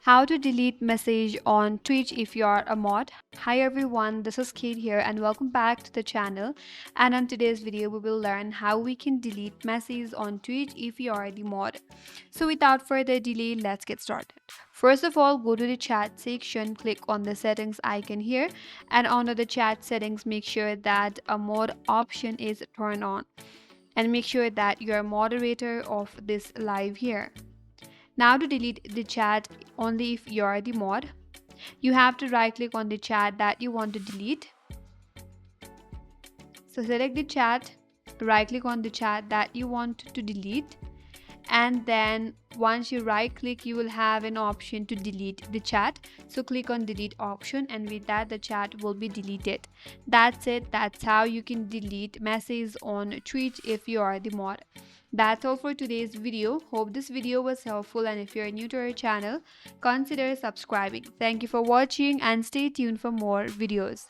How to delete message on Twitch if you are a mod. Hi everyone, this is Kate here and welcome back to the channel. And on today's video we will learn how we can delete messages on Twitch if you are the mod. So without further delay, let's get started. First of all, go to the chat section, click on the settings icon here, and under the chat settings make sure that a mod option is turned on, and make sure that you are moderator of this live here. Now to delete the chat only if you are the mod, you have to right click on the chat that you want to delete. So select the chat, right click on the chat that you want to delete, and then once you right click you will have an option to delete the chat. So click on delete option, and with that the chat will be deleted. That's it. That's how you can delete messages on Twitch if you are the mod. That's all for today's video. Hope this video was helpful, and if you're new to our channel, consider subscribing. Thank you for watching and stay tuned for more videos.